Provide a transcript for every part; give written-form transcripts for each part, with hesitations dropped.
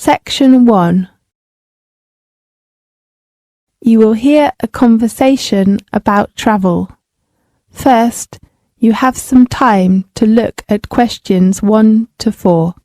Section 1. You will hear a conversation about travel. First, you have some time to look at questions 1 to 4.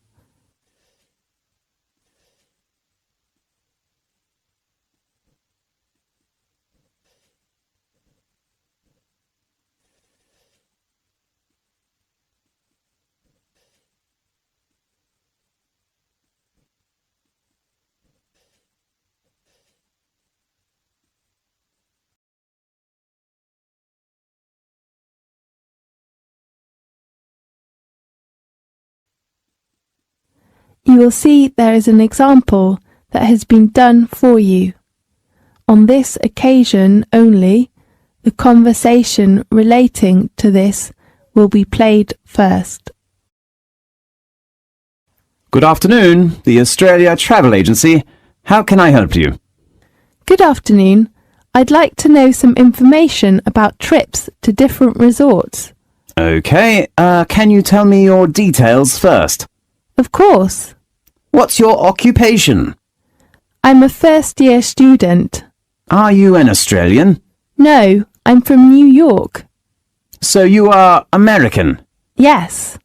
You will see there is an example that has been done for you. On this occasion only, the conversation relating to this will be played first. Good afternoon, the Australia Travel Agency. How can I help you? Good afternoon. I'd like to know some information about trips to different resorts. Okay, can you tell me your details first? Of course. What's your occupation? I'm a first-year student. Are you an Australian? No, I'm from New York. So you are American? Yes.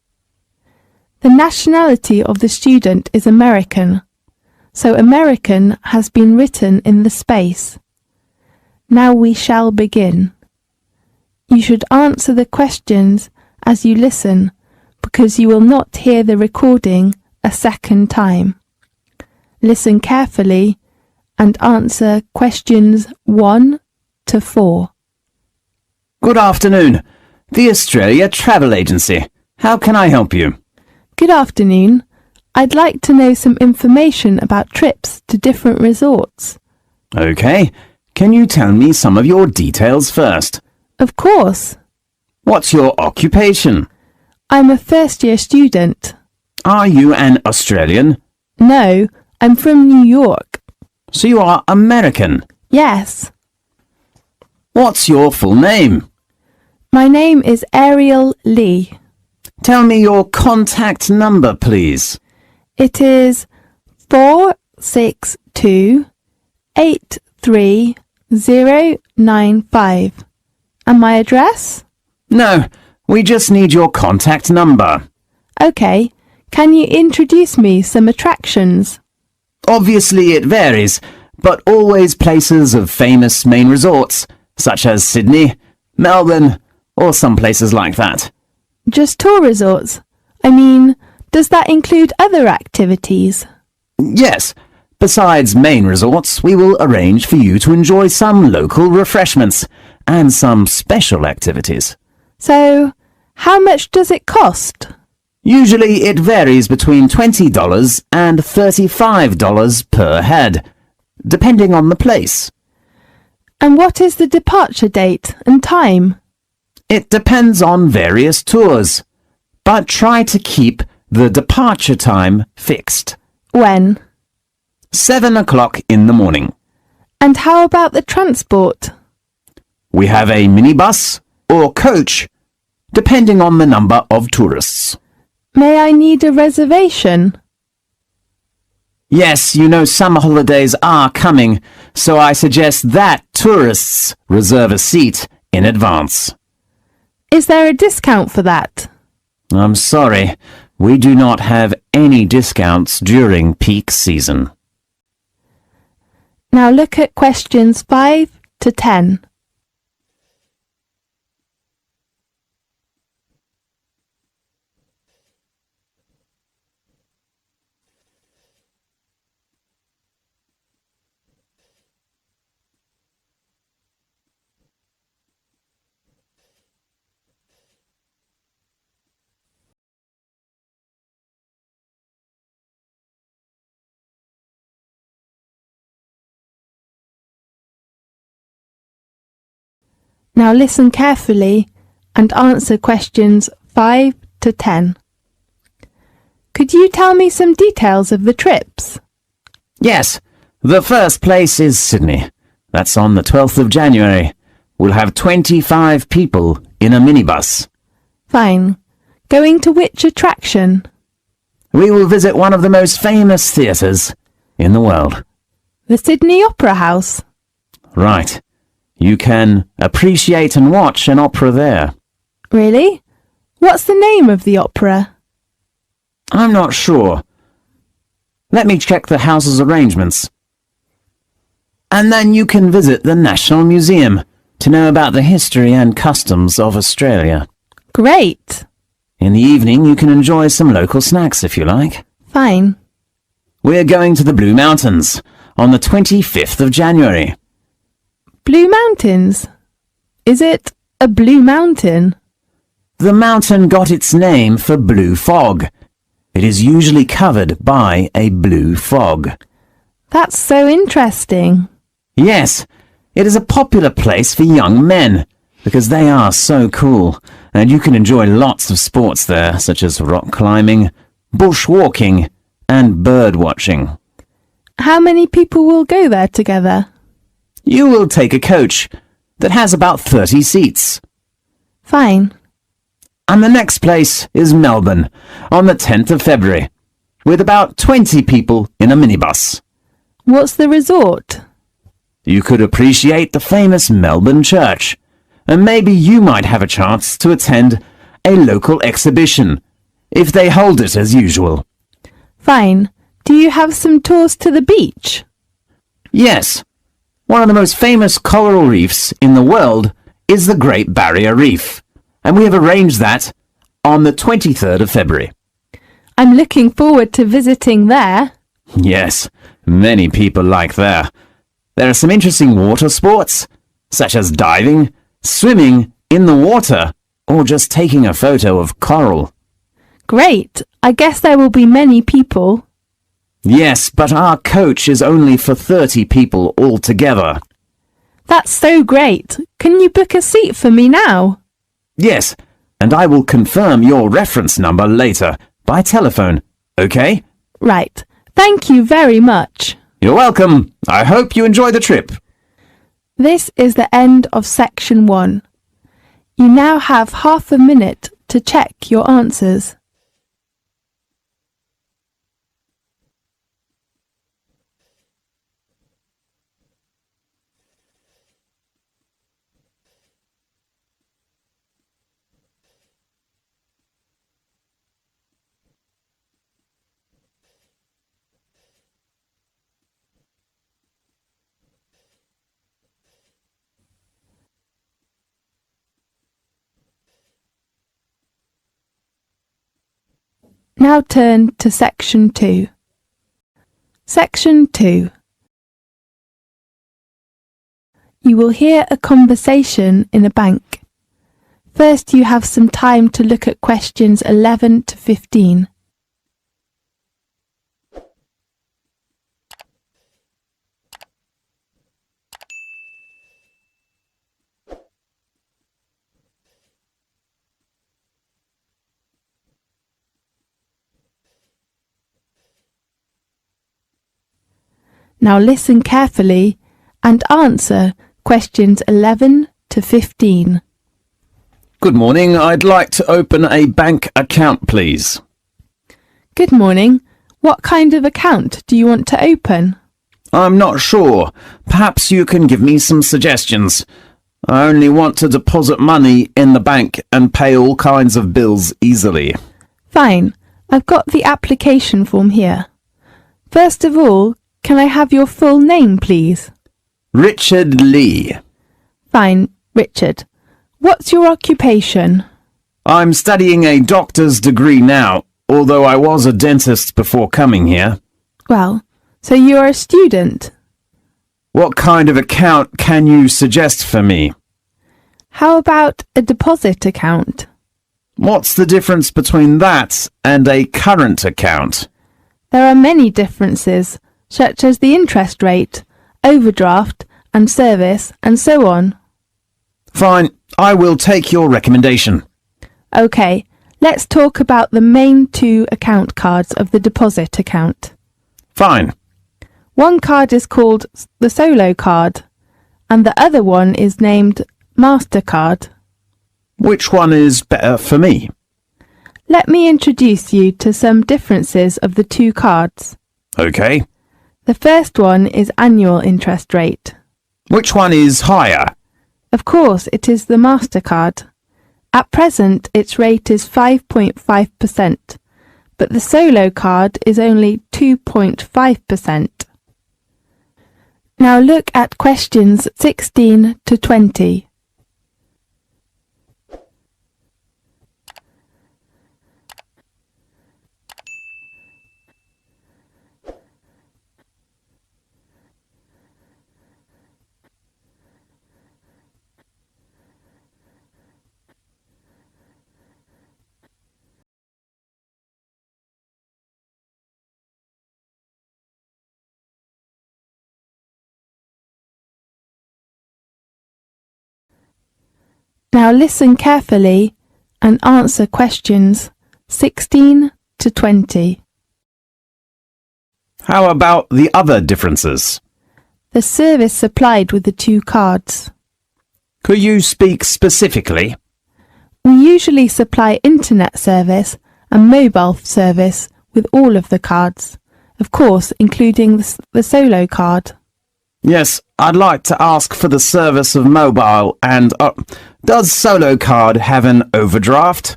The nationality of the student is American, so American has been written in the space. Now we shall begin. You should answer the questions as you listen, because you will not hear the recording a second time. Listen carefully and answer questions 1 to 4. Good afternoon, the Australia Travel Agency. How can I help you? Good afternoon. I'd like to know some information about trips to different resorts. Okay, can you tell me some of your details first? Of course. What's your occupation? I'm a first-year student. Are you an Australian? No, I'm from New York. So you are American? Yes. What's your full name? My name is Ariel Lee. Tell me your contact number, please. It is 462-83095. And my address? No, we just need your contact number. Okay. Can you introduce me some attractions? Obviously it varies, but always places of famous main resorts, such as Sydney, Melbourne, or some places like that. Just tour resorts? I mean, does that include other activities? Yes. Besides main resorts, we will arrange for you to enjoy some local refreshments and some special activities. So, how much does it cost? Usually it varies between $20 and $35 per head, depending on the place. And what is the departure date and time? It depends on various tours, but try to keep the departure time fixed. When? 7 o'clock in the morning. And how about the transport? We have a minibus or coach, depending on the number of tourists. May I need a reservation? Yes, you know summer holidays are coming, so I suggest that tourists reserve a seat in advance. Is there a discount for that? I'm sorry, we do not have any discounts during peak season. Now look at questions 5 to 10. Now listen carefully and answer questions 5 to 10. Could you tell me some details of the trips? Yes, the first place is Sydney. That's on the 12th of January. We'll have 25 people in a minibus. Fine. Going to which attraction? We will visit one of the most famous theatres. in the world. The Sydney Opera House. Right. You can appreciate and watch an opera there. Really? What's the name of the opera? I'm not sure. Let me check the house's arrangements. And then you can visit the National Museum to know about the history and customs of Australia. Great. In the evening, you can enjoy some local snacks if you like. Fine. We're going to the Blue Mountains on the 25th of January. Blue Mountains? Is it a blue mountain? The mountain got its name for blue fog. It is usually covered by a blue fog. That's so interesting. Yes, it is a popular place for young men because they are so cool, and you can enjoy lots of sports there, such as rock climbing, bushwalking, and bird watching. How many people will go there together? You will take a coach that has about 30 seats. Fine. And the next place is Melbourne on the 10th of February, with about 20 people in a minibus. What's the resort? You could appreciate the famous Melbourne Church, and maybe you might have a chance to attend a local exhibition, if they hold it as usual. Fine. Do you have some tours to the beach? Yes. One of the most famous coral reefs in the world is the Great Barrier Reef, and we have arranged that on the 23rd of February. I'm looking forward to visiting there. Yes, many people like there. There are some interesting water sports, such as diving, swimming in the water, or just taking a photo of coral. Great. I guess there will be many people. Yes, but our coach is only for 30 people altogether. That's so great. Can you book a seat for me now? Yes, and I will confirm your reference number later by telephone, okay? Right. Thank you very much. You're welcome. I hope you enjoy the trip. This is the end of section 1. You now have half a minute to check your answers. Now turn to section 2. Section 2. You will hear a conversation in a bank. First, you have some time to look at questions 11 to 15. Now listen carefully and answer questions 11 to 15. Good morning. I'd like to open a bank account, please. Good morning. What kind of account do you want to open? I'm not sure. Perhaps you can give me some suggestions. I only want to deposit money in the bank and pay all kinds of bills easily. Fine. I've got the application form here. First of all, can I have your full name, please? Richard Lee. Fine, Richard. What's your occupation? I'm studying a doctor's degree now, although I was a dentist before coming here. Well, so you're a student. What kind of account can you suggest for me? How about a deposit account? What's the difference between that and a current account? There are many differences, such as the interest rate, overdraft and service, and so on. Fine, I will take your recommendation. OK, let's talk about the main two account cards of the deposit account. Fine. One card is called the Solo card, and the other one is named MasterCard. Which one is better for me? Let me introduce you to some differences of the two cards. OK. The first one is annual interest rate. Which one is higher? Of course, it is the MasterCard. At present, its rate is 5.5%, but the Solo card is only 2.5%. Now look at questions 16 to 20. Now listen carefully and answer questions 16 to 20. How about the other differences? The service supplied with the two cards. Could you speak specifically? We usually supply internet service and mobile service with all of the cards, of course including the Solo card. Yes, I'd like to ask for the service of mobile and... does Solo card have an overdraft?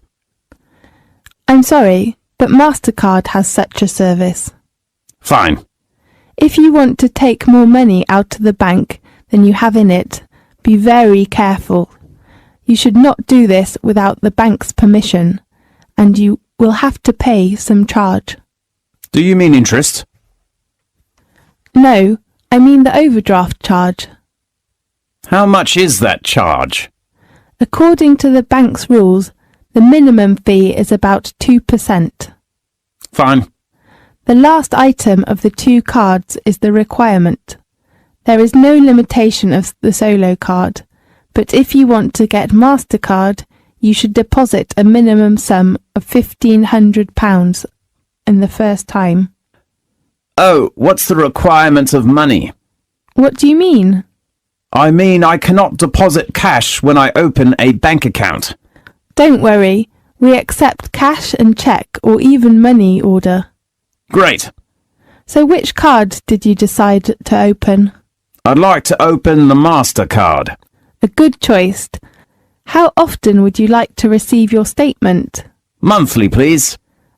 I'm sorry, but MasterCard has such a service. Fine. If you want to take more money out of the bank than you have in it, be very careful. You should not do this without the bank's permission, and you will have to pay some charge. Do you mean interest? No, I mean the overdraft charge. How much is that charge? According to the bank's rules, the minimum fee is about 2%. Fine. The last item of the two cards is the requirement. There is no limitation of the Solo card, but if you want to get MasterCard, you should deposit a minimum sum of £1,500 in the first time. Oh, what's the requirement of money? What do you mean? I mean I cannot deposit cash when I open a bank account. Don't worry, we accept cash and cheque or even money order. Great. So which card did you decide to open? I'd like to open the MasterCard. A good choice. How often would you like to receive your statement? Monthly, please.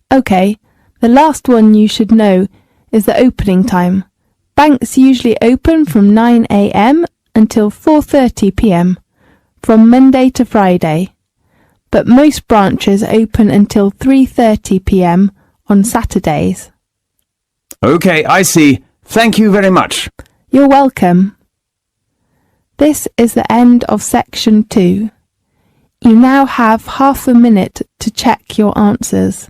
OK, the last one you should know is the opening time. Banks usually open from 9 a.m. until 4:30 p.m. from Monday to Friday, but most branches open until 3:30 p.m. on Saturdays. OK, I see. Thank you very much. You're welcome. This is the end of section 2. You now have half a minute to check your answers.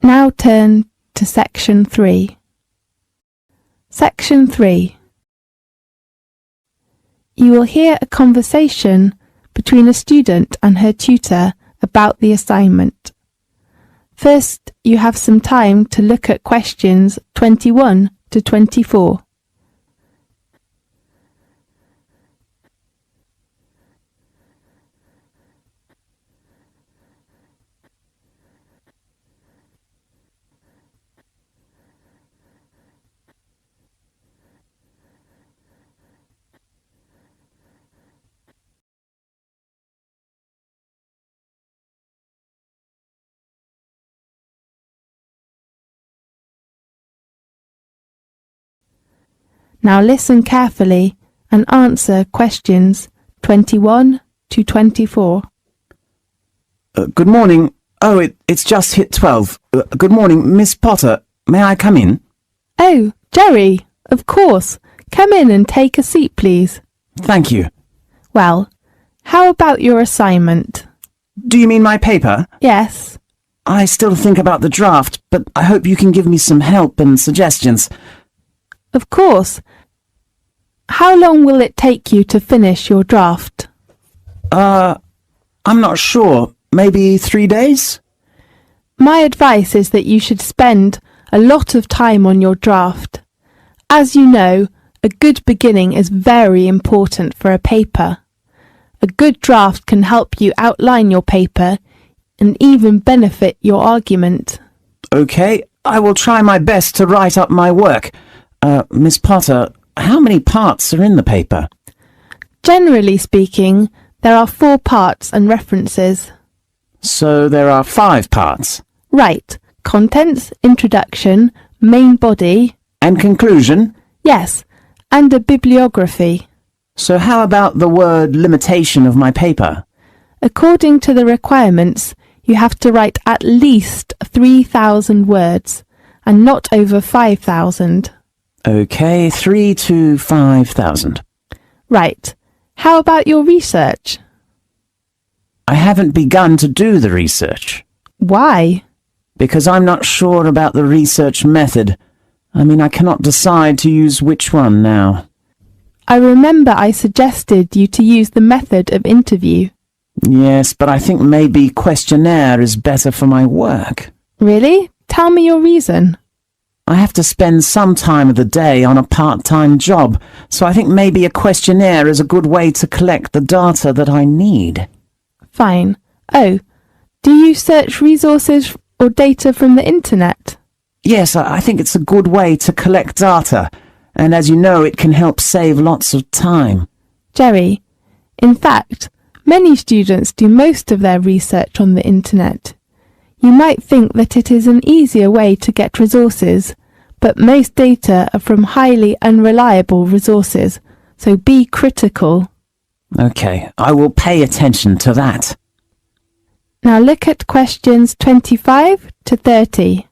Now turn to section 3. Section 3. You will hear a conversation between a student and her tutor about the assignment. First, you have some time to look at questions 21 to 24. Now listen carefully and answer questions 21 to 24. Good morning. Oh, it's just hit 12. Good morning, Miss Potter. May I come in? Oh, Jerry, of course. Come in and take a seat, please. Thank you. Well, how about your assignment? Do you mean my paper? Yes. I still think about the draft, but I hope you can give me some help and suggestions. Of course. How long will it take you to finish your draft? I'm not sure. Maybe 3 days? My advice is that you should spend a lot of time on your draft. As you know, a good beginning is very important for a paper. A good draft can help you outline your paper and even benefit your argument. Okay, I will try my best to write up my work. Miss Potter, how many parts are in the paper? Generally speaking, there are 4 parts and references. So there are 5 parts. Right. Contents, introduction, main body. And conclusion? Yes, and a bibliography. So how about the word limitation of my paper? According to the requirements, you have to write at least 3,000 words and not over 5,000. Okay, 3 to 5,000. Right. How about your research? I haven't begun to do the research. Why? Because I'm not sure about the research method. I cannot decide to use which one now. I remember I suggested you to use the method of interview. Yes, but I think maybe questionnaire is better for my work. Really? Tell me your reason. I have to spend some time of the day on a part-time job, so I think maybe a questionnaire is a good way to collect the data that I need. Fine. Oh, do you search resources or data from the internet? Yes, I think it's a good way to collect data, and as you know, it can help save lots of time. Jerry, in fact, many students do most of their research on the internet. You might think that it is an easier way to get resources, but most data are from highly unreliable resources, so be critical. Okay, I will pay attention to that. Now look at questions 25 to 30.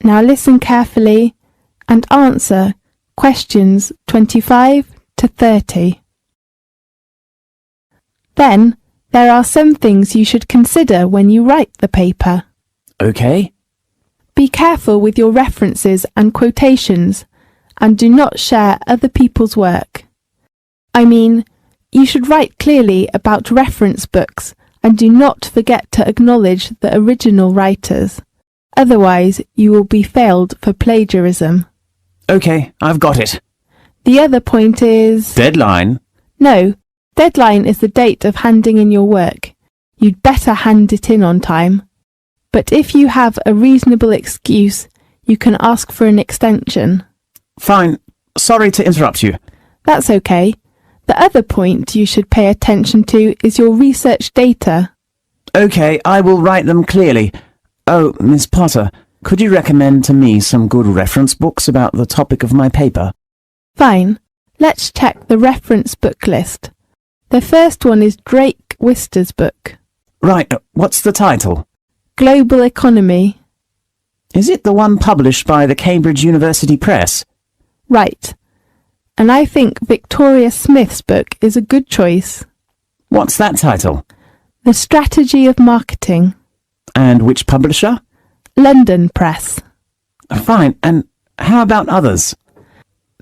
Now listen carefully and answer questions 25 to 30. Then, there are some things you should consider when you write the paper. Okay. Be careful with your references and quotations, and do not share other people's work. You should write clearly about reference books, and do not forget to acknowledge the original writers. Otherwise, you will be failed for plagiarism. Okay, I've got it. The other point is... Deadline? No, deadline is the date of handing in your work. You'd better hand it in on time. But if you have a reasonable excuse, you can ask for an extension. Fine. Sorry to interrupt you. That's okay. The other point you should pay attention to is your research data. Okay, I will write them clearly. Oh, Miss Potter, could you recommend to me some good reference books about the topic of my paper? Fine. Let's check the reference book list. The first one is Drake Wister's book. Right, what's the title? Global Economy. Is it the one published by the Cambridge University Press? Right. And I think Victoria Smith's book is a good choice. What's that title? The Strategy of Marketing. And which publisher? London Press. Fine, and how about others?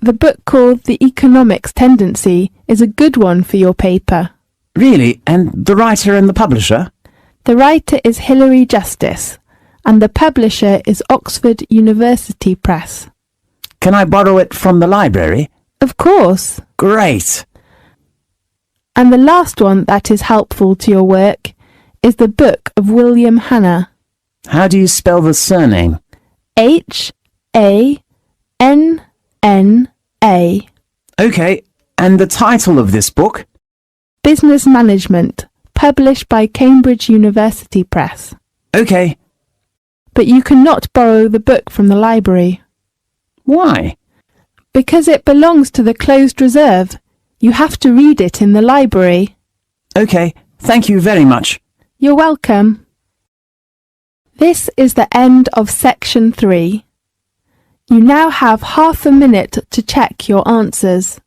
The book called The Economics Tendency is a good one for your paper. Really? And the writer and the publisher? The writer is Hilary Justice, and the publisher is Oxford University Press. Can I borrow it from the library? Of course. Great. And the last one that is helpful to your work is the book of William Hanna. How do you spell the surname? Hanna. Okay, and the title of this book? Business Management, published by Cambridge University Press. Okay. But you cannot borrow the book from the library. Why? Because it belongs to the closed reserve. You have to read it in the library. OK, thank you very much. You're welcome. This is the end of section 3. You now have half a minute to check your answers.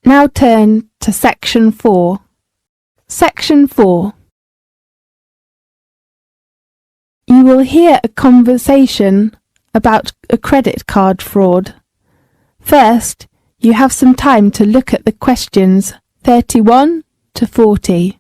Now turn to section 4. Section 4. You will hear a conversation about a credit card fraud. First, you have some time to look at the questions 31 to 40.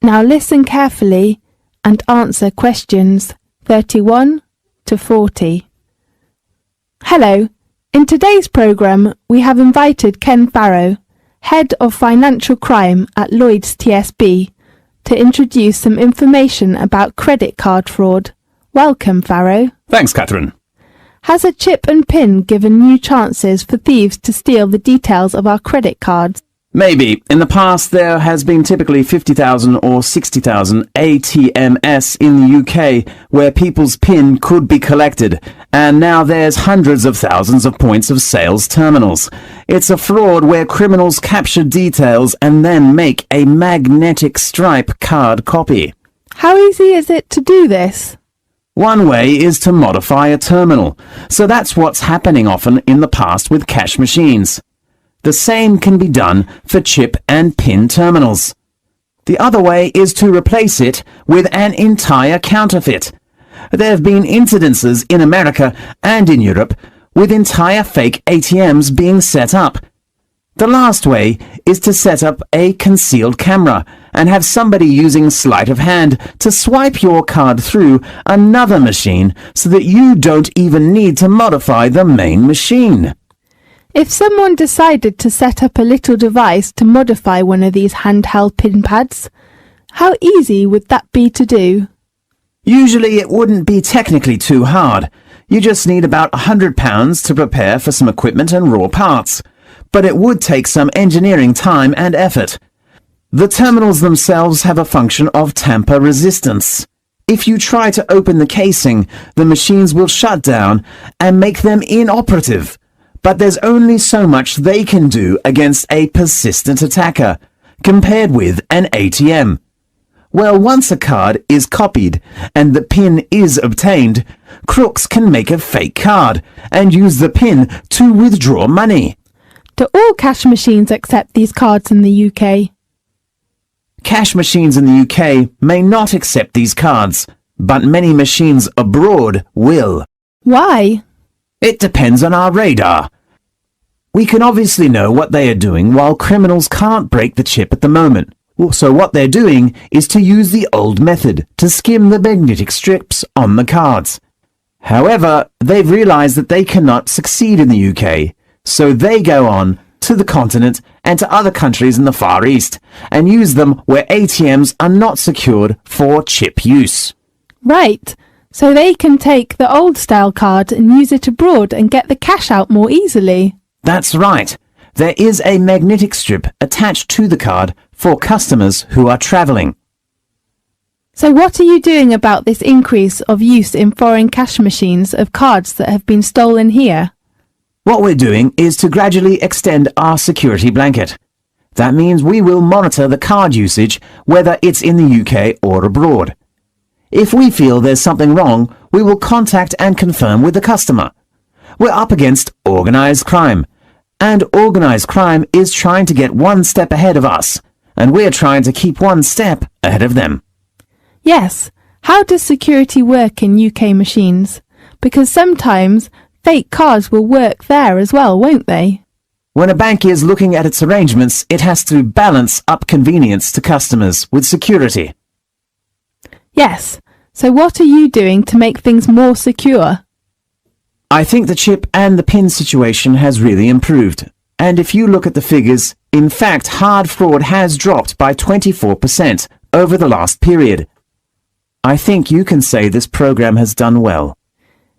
Now listen carefully and answer questions 31 to 40. Hello, in today's programme we have invited Ken Farrow, Head of Financial Crime at Lloyds TSB, to introduce some information about credit card fraud. Welcome, Farrow. Thanks, Catherine. Has a chip and PIN given new chances for thieves to steal the details of our credit cards? Maybe. In the past, there has been typically 50,000 or 60,000 ATMs in the UK where people's PIN could be collected, and now there's hundreds of thousands of points of sales terminals. It's a fraud where criminals capture details and then make a magnetic stripe card copy. How easy is it to do this? One way is to modify a terminal, so that's what's happening often in the past with cash machines. The same can be done for chip and PIN terminals. The other way is to replace it with an entire counterfeit. There have been incidences in America and in Europe with entire fake ATMs being set up. The last way is to set up a concealed camera and have somebody using sleight of hand to swipe your card through another machine so that you don't even need to modify the main machine. If someone decided to set up a little device to modify one of these handheld PIN pads, how easy would that be to do? Usually it wouldn't be technically too hard. You just need about £100 to prepare for some equipment and raw parts. But it would take some engineering time and effort. The terminals themselves have a function of tamper resistance. If you try to open the casing, the machines will shut down and make them inoperative. But there's only so much they can do against a persistent attacker, compared with an ATM. Well, once a card is copied and the PIN is obtained, crooks can make a fake card and use the PIN to withdraw money. Do all cash machines accept these cards in the UK? Cash machines in the UK may not accept these cards, but many machines abroad will. Why? It depends on our radar. We can obviously know what they are doing while criminals can't break the chip at the moment. So what they're doing is to use the old method to skim the magnetic strips on the cards. However, they've realized that they cannot succeed in the UK, so they go on to the continent and to other countries in the Far East and use them where ATMs are not secured for chip use. Right. So they can take the old style card and use it abroad and get the cash out more easily. That's right. There is a magnetic strip attached to the card for customers who are travelling. So what are you doing about this increase of use in foreign cash machines of cards that have been stolen here? What we're doing is to gradually extend our security blanket. That means we will monitor the card usage, whether it's in the UK or abroad. If we feel there's something wrong, we will contact and confirm with the customer. We're up against organised crime, and organised crime is trying to get one step ahead of us, and we're trying to keep one step ahead of them. Yes. How does security work in UK machines? Because sometimes fake cards will work there as well, won't they? When a bank is looking at its arrangements, it has to balance up convenience to customers with security. Yes. So what are you doing to make things more secure? I think the chip and the PIN situation has really improved. And if you look at the figures, in fact, hard fraud has dropped by 24% over the last period. I think you can say this program has done well.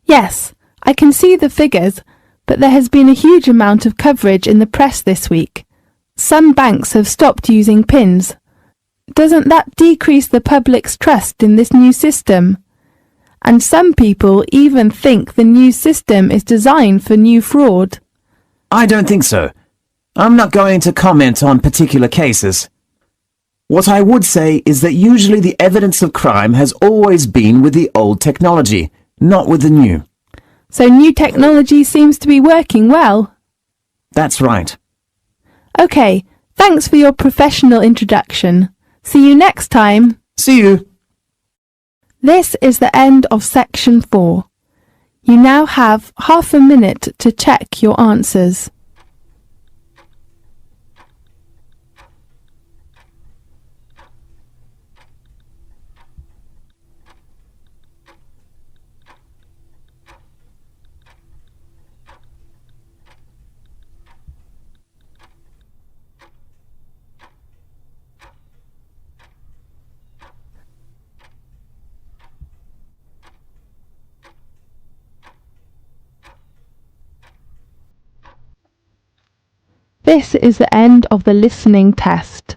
Yes, I can see the figures, but there has been a huge amount of coverage in the press this week. Some banks have stopped using PINs. Doesn't that decrease the public's trust in this new system? And some people even think the new system is designed for new fraud. I don't think so. I'm not going to comment on particular cases. What I would say is that usually the evidence of crime has always been with the old technology, not with the new. So new technology seems to be working well. That's right. OK, thanks for your professional introduction. See you next time. See you. This is the end of section 4. You now have half a minute to check your answers. This is the end of the listening test.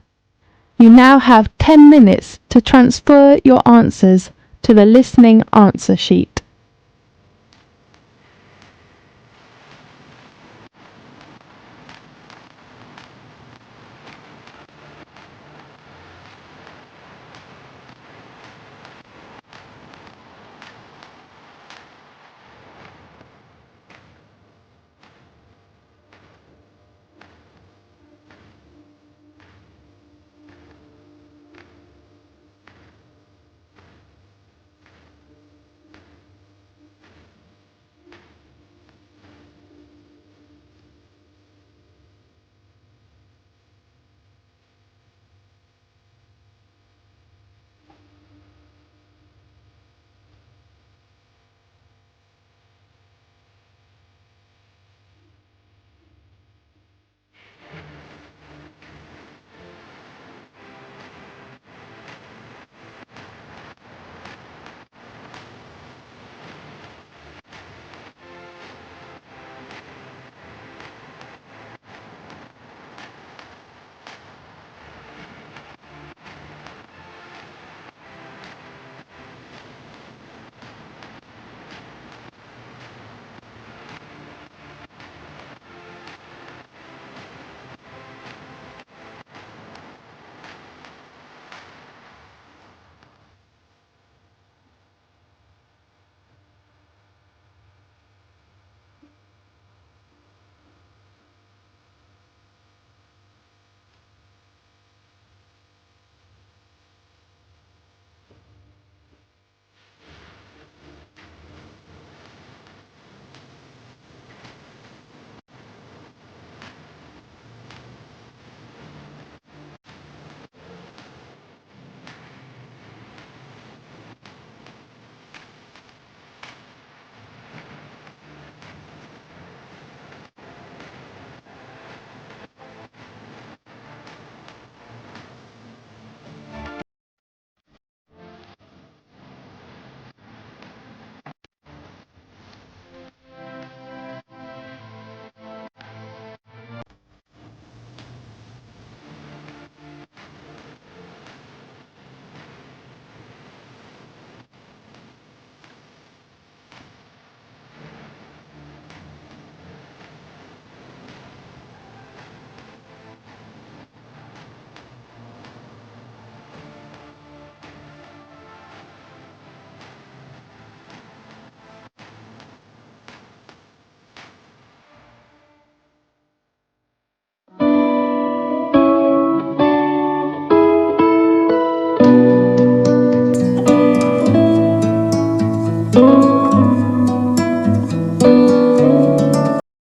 You now have 10 minutes to transfer your answers to the listening answer sheet.